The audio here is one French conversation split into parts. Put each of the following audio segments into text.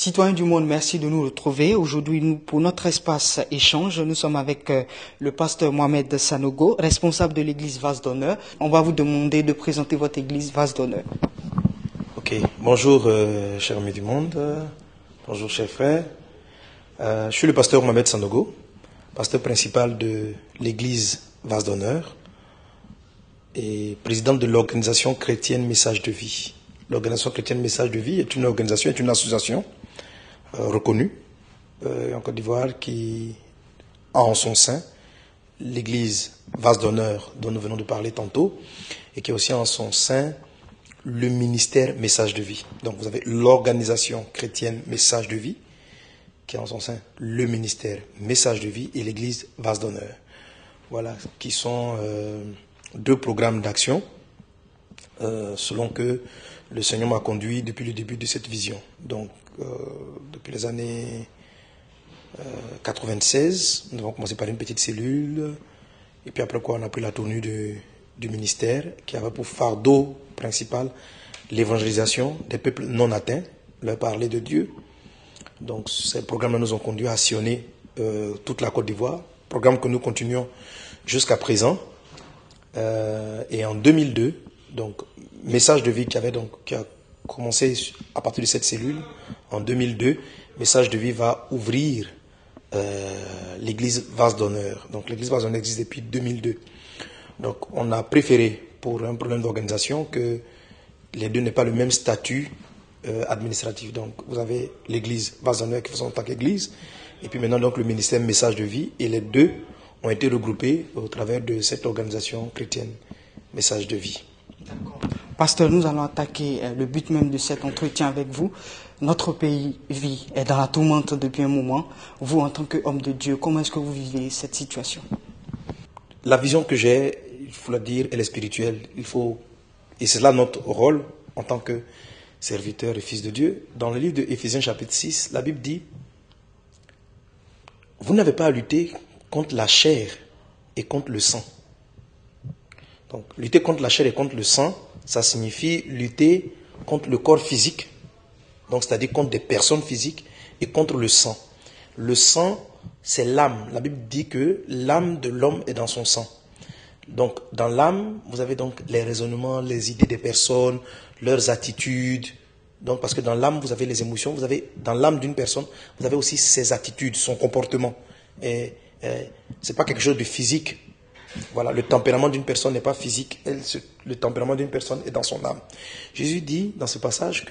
Citoyens du monde, merci de nous retrouver. Aujourd'hui, pour notre espace échange, nous sommes avec le pasteur Mohamed Sanogo, responsable de l'église Vase d'Honneur. On va vous demander de présenter votre église Vase d'Honneur. Ok, bonjour chers amis du monde, bonjour chers frères. Je suis le pasteur Mohamed Sanogo, pasteur principal de l'église Vase d'Honneur et président de l'organisation chrétienne Message de Vie. L'organisation chrétienne Message de Vie est une organisation, est une association reconnue en Côte d'Ivoire qui a en son sein l'église Vase d'Honneur dont nous venons de parler tantôt et qui a aussi en son sein le ministère Message de Vie. Donc vous avez l'organisation chrétienne Message de Vie qui a en son sein le ministère Message de Vie et l'église Vase d'Honneur. Voilà, qui sont deux programmes d'action selon que le Seigneur m'a conduit depuis le début de cette vision. Donc depuis les années 96, nous avons commencé par une petite cellule et puis après quoi on a pris la tournure du ministère qui avait pour fardeau principal l'évangélisation des peuples non atteints, leur parler de Dieu. Donc ces programmes-là nous ont conduit à sillonner toute la Côte d'Ivoire, programme que nous continuons jusqu'à présent. Et en 2002, donc Message de Vie qui a commencé à partir de cette cellule, en 2002, Message de Vie va ouvrir l'église Vase d'Honneur. Donc l'église Vase d'Honneur existe depuis 2002. Donc on a préféré, pour un problème d'organisation, que les deux n'aient pas le même statut administratif. Donc vous avez l'église Vase d'Honneur qui fonctionne en tant qu'église, et puis maintenant donc le ministère Message de Vie, et les deux ont été regroupés au travers de cette organisation chrétienne Message de Vie. D'accord. Pasteur, nous allons attaquer le but même de cet entretien avec vous. Notre pays est dans la tourmente depuis un moment. Vous, en tant qu'homme de Dieu, comment est-ce que vous vivez cette situation? La vision que j'ai, il faut la dire, elle est spirituelle. Et c'est là notre rôle en tant que serviteur et fils de Dieu. Dans le livre de Éphésiens chapitre 6, la Bible dit, vous n'avez pas à lutter contre la chair et contre le sang. Donc, lutter contre la chair et contre le sang, ça signifie lutter contre le corps physique, donc c'est-à-dire contre des personnes physiques, et contre le sang. Le sang, c'est l'âme. La Bible dit que l'âme de l'homme est dans son sang. Donc, dans l'âme, vous avez donc les raisonnements, les idées des personnes, leurs attitudes. Donc, parce que dans l'âme, vous avez les émotions, vous avez, dans l'âme d'une personne, vous avez aussi ses attitudes, son comportement. Et c'est pas quelque chose de physique. Voilà, le tempérament d'une personne n'est pas physique, le tempérament d'une personne est dans son âme. Jésus dit dans ce passage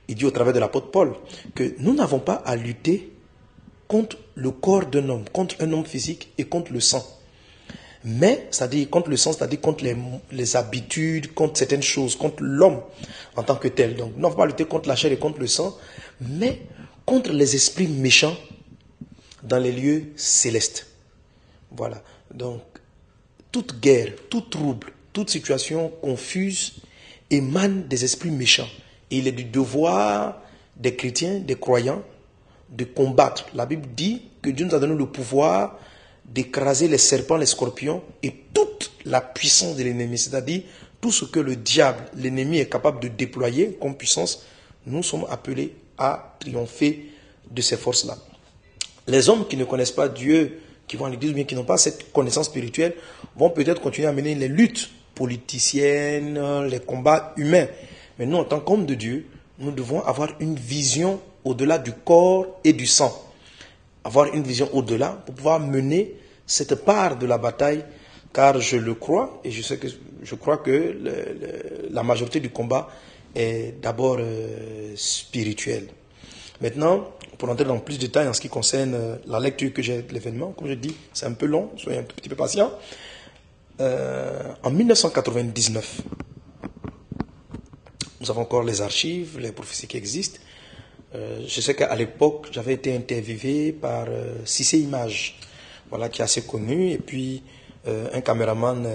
il dit au travers de l'apôtre Paul, que nous n'avons pas à lutter contre le corps d'un homme, contre un homme physique et contre le sang. Mais, c'est-à-dire contre le sang, c'est-à-dire contre les habitudes, contre certaines choses, contre l'homme en tant que tel. Donc, nous n'avons pas à lutter contre la chair et contre le sang, mais contre les esprits méchants dans les lieux célestes. Voilà, donc, toute guerre, tout trouble, toute situation confuse émane des esprits méchants. Et il est du devoir des chrétiens, des croyants, de combattre. La Bible dit que Dieu nous a donné le pouvoir d'écraser les serpents, les scorpions et toute la puissance de l'ennemi. C'est-à-dire tout ce que le diable, l'ennemi est capable de déployer comme puissance, nous sommes appelés à triompher de ces forces-là. Les hommes qui ne connaissent pas Dieu, qui vont à l'église ou bien qui n'ont pas cette connaissance spirituelle, vont peut-être continuer à mener les luttes politiciennes, les combats humains. Mais nous, en tant qu'hommes de Dieu, nous devons avoir une vision au-delà du corps et du sang. Avoir une vision au-delà pour pouvoir mener cette part de la bataille, car je le crois, et je crois que la majorité du combat est d'abord spirituel. Maintenant, pour entrer dans plus de détails en ce qui concerne la lecture que j'ai de l'événement, comme je dis, c'est un peu long, soyez un petit peu patient. En 1999, nous avons encore les archives, les prophéties qui existent. Je sais qu'à l'époque, j'avais été interviewé par Cissé Images, voilà, qui est assez connu, et puis un caméraman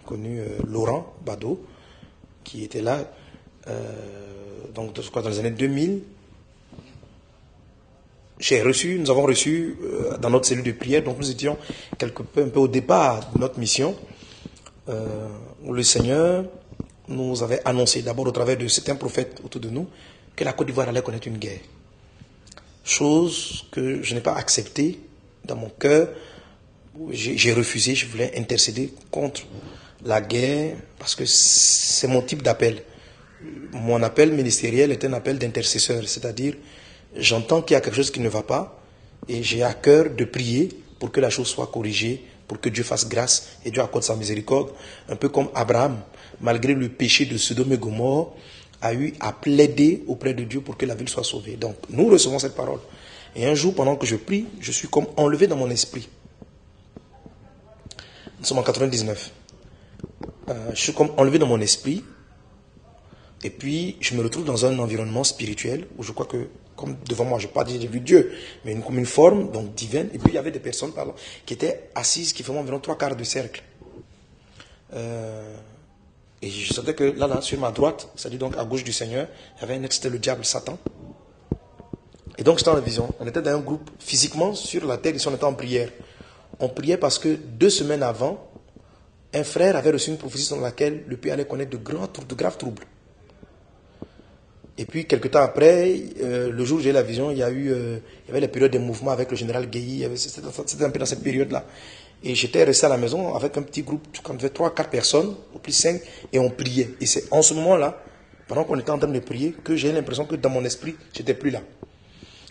connu, Laurent Bado, qui était là, donc je crois dans les années 2000. Nous avons reçu dans notre cellule de prière, donc nous étions un peu au départ de notre mission, où le Seigneur nous avait annoncé, d'abord au travers de certains prophètes autour de nous, que la Côte d'Ivoire allait connaître une guerre. chose que je n'ai pas acceptée dans mon cœur. J'ai refusé, je voulais intercéder contre la guerre, parce que c'est mon type d'appel. Mon appel ministériel est un appel d'intercesseur, c'est-à-dire, j'entends qu'il y a quelque chose qui ne va pas, et j'ai à cœur de prier pour que la chose soit corrigée, pour que Dieu fasse grâce, et Dieu accorde sa miséricorde, un peu comme Abraham, malgré le péché de Sodome et Gomorrhe, a eu à plaider auprès de Dieu pour que la ville soit sauvée. Donc, nous recevons cette parole. Et un jour, pendant que je prie, je suis comme enlevé dans mon esprit. Nous sommes en 99. Je suis comme enlevé dans mon esprit. Et puis, je me retrouve dans un environnement spirituel où je crois que, comme devant moi, je n'ai pas dit j'ai vu Dieu, mais comme une forme donc divine. Et puis, il y avait des personnes qui étaient assises, qui faisaient environ 3/4 de cercle. Et je sentais que là, sur ma droite, c'est-à-dire donc à gauche du Seigneur, il y avait un ex, c'était le diable, Satan. Et donc, j'étais dans la vision. On était dans un groupe, physiquement, sur la terre, ici, on était en prière. On priait parce que 2 semaines avant, un frère avait reçu une prophétie dans laquelle le pays allait connaître de graves troubles. Et puis, quelque temps après, le jour où j'ai eu la vision, il y avait les périodes de mouvement avec le général Guéhi. C'était un peu dans cette période-là. Et j'étais resté à la maison avec un petit groupe, quand on avait 3-4 personnes, au plus 5, et on priait. Et c'est en ce moment-là, pendant qu'on était en train de prier, que j'ai l'impression que dans mon esprit, j'étais plus là.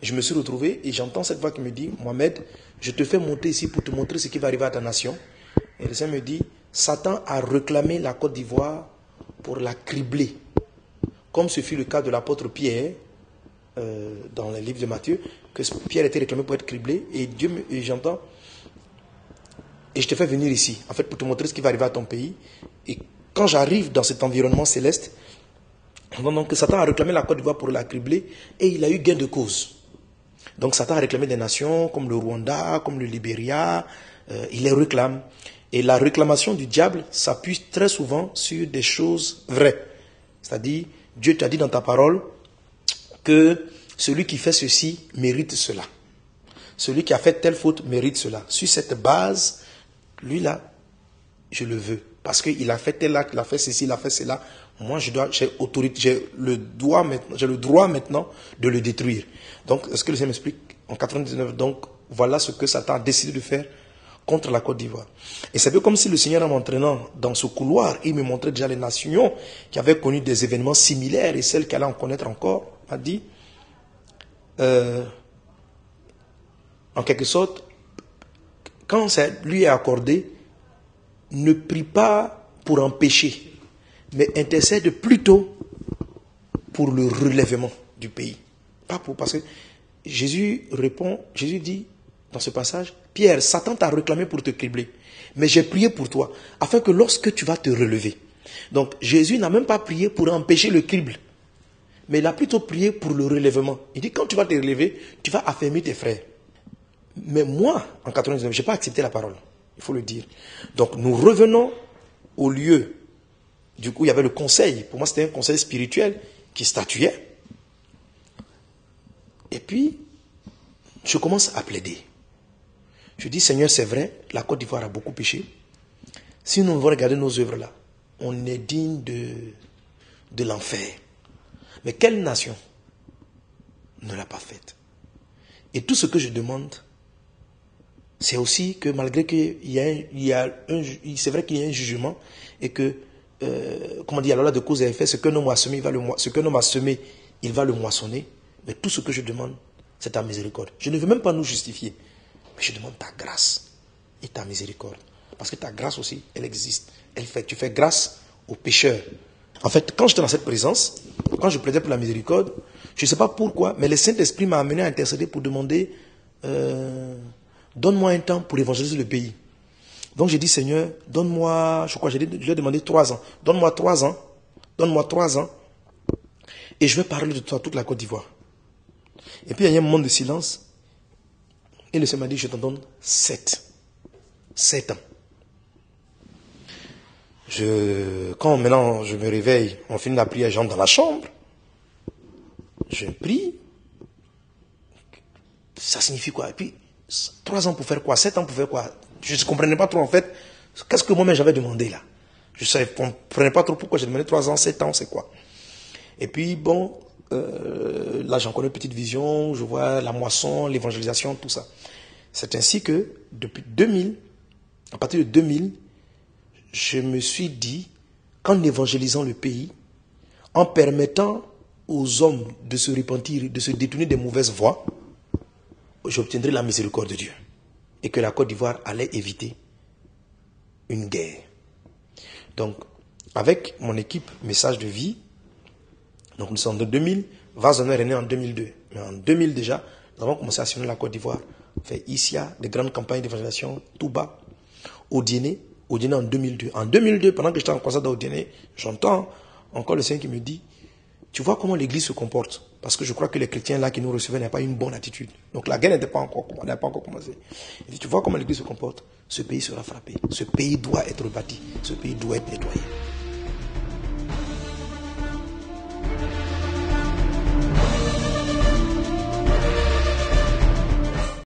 Je me suis retrouvé et j'entends cette voix qui me dit, Mohamed, je te fais monter ici pour te montrer ce qui va arriver à ta nation. Et le Seigneur me dit, Satan a réclamé la Côte d'Ivoire pour la cribler. Comme ce fut le cas de l'apôtre Pierre, dans le livre de Matthieu, que Pierre était réclamé pour être criblé. Et j'entends, et je te fais venir ici, en fait, pour te montrer ce qui va arriver à ton pays. Et quand j'arrive dans cet environnement céleste, donc Satan a réclamé la Côte d'Ivoire pour la cribler et il a eu gain de cause. Donc Satan a réclamé des nations comme le Rwanda, comme le Libéria, il les réclame. Et la réclamation du diable s'appuie très souvent sur des choses vraies. C'est-à-dire, Dieu t'a dit dans ta parole que celui qui fait ceci mérite cela. Celui qui a fait telle faute mérite cela. Sur cette base, lui là, je le veux. Parce qu'il a fait tel acte, il a fait ceci, il a fait cela. Moi, j'ai le droit maintenant de le détruire. Donc, est-ce que le Seigneur m'explique? En 99, donc, voilà ce que Satan a décidé de faire contre la Côte d'Ivoire. Et c'est un peu comme si le Seigneur, en m'entraînant dans ce couloir, il me montrait déjà les nations qui avaient connu des événements similaires et celles qui allaient en connaître encore, m'a dit, en quelque sorte, quand ça lui est accordé, ne prie pas pour empêcher, mais intercède plutôt pour le relèvement du pays. Pas pour, parce que Jésus dit dans ce passage, Pierre, Satan t'a réclamé pour te cribler, mais j'ai prié pour toi, afin que lorsque tu vas te relever. Donc Jésus n'a même pas prié pour empêcher le crible, mais il a plutôt prié pour le relèvement. Il dit, quand tu vas te relever, tu vas affermir tes frères. Mais moi, en 99, je n'ai pas accepté la parole. Il faut le dire. Donc, nous revenons au lieu. Du coup, il y avait le conseil. Pour moi, c'était un conseil spirituel qui statuait. Et puis, je commence à plaider. Je dis, Seigneur, c'est vrai, la Côte d'Ivoire a beaucoup péché. Si nous devons regarder nos œuvres là, on est digne de l'enfer. Mais quelle nation ne l'a pas faite? Et tout ce que je demande, c'est aussi que malgré qu'il c'est vrai qu'il y a un jugement et que, comment dire, alors là de cause et effet, ce qu'un homme a semé, il va le moissonner. Mais tout ce que je demande, c'est ta miséricorde. Je ne veux même pas nous justifier, mais je demande ta grâce et ta miséricorde. Parce que ta grâce aussi, elle existe. Tu fais grâce aux pécheurs. En fait, quand j'étais dans cette présence, quand je plaidais pour la miséricorde, je ne sais pas pourquoi, mais le Saint-Esprit m'a amené à intercéder pour demander, donne-moi un temps pour évangéliser le pays. Donc j'ai dit, Seigneur, donne-moi, je lui ai demandé 3 ans. Donne-moi 3 ans. Donne-moi 3 ans. Et je vais parler de toi à toute la Côte d'Ivoire. Et puis il y a un moment de silence. Et le Seigneur m'a dit, je t'en donne 7. 7 ans. Quand maintenant je me réveille, on finit la prière, j'entre dans la chambre. Je prie. Ça signifie quoi? Et puis, 3 ans pour faire quoi? 7 ans pour faire quoi? Je ne comprenais pas trop en fait. Qu'est-ce que moi-même j'avais demandé là? Je ne comprenais pas trop pourquoi j'ai demandé 3 ans, 7 ans, c'est quoi? Et puis bon, là, j'en connais une petite vision, je vois la moisson, l'évangélisation, tout ça. C'est ainsi que, depuis 2000, à partir de 2000, je me suis dit qu'en évangélisant le pays, en permettant aux hommes de se repentir, de se détourner des mauvaises voies, j'obtiendrai la miséricorde de Dieu. Et que la Côte d'Ivoire allait éviter une guerre. Donc, avec mon équipe Message de Vie, donc nous sommes en 2000, Vase d'honneur est né en 2002. Mais en 2000 déjà, nous avons commencé à sillonner la Côte d'Ivoire, fait Issia, des grandes campagnes d'évangélisation, Touba, Odiéné en 2002. En 2002, pendant que j'étais en croisade à Odiéné, j'entends encore le Seigneur qui me dit, tu vois comment l'église se comporte? Parce que je crois que les chrétiens là qui nous recevaient n'avaient pas une bonne attitude. Donc la guerre n'avait pas encore commencé. Il dit, tu vois comment l'église se comporte? Ce pays sera frappé. Ce pays doit être bâti. Ce pays doit être nettoyé.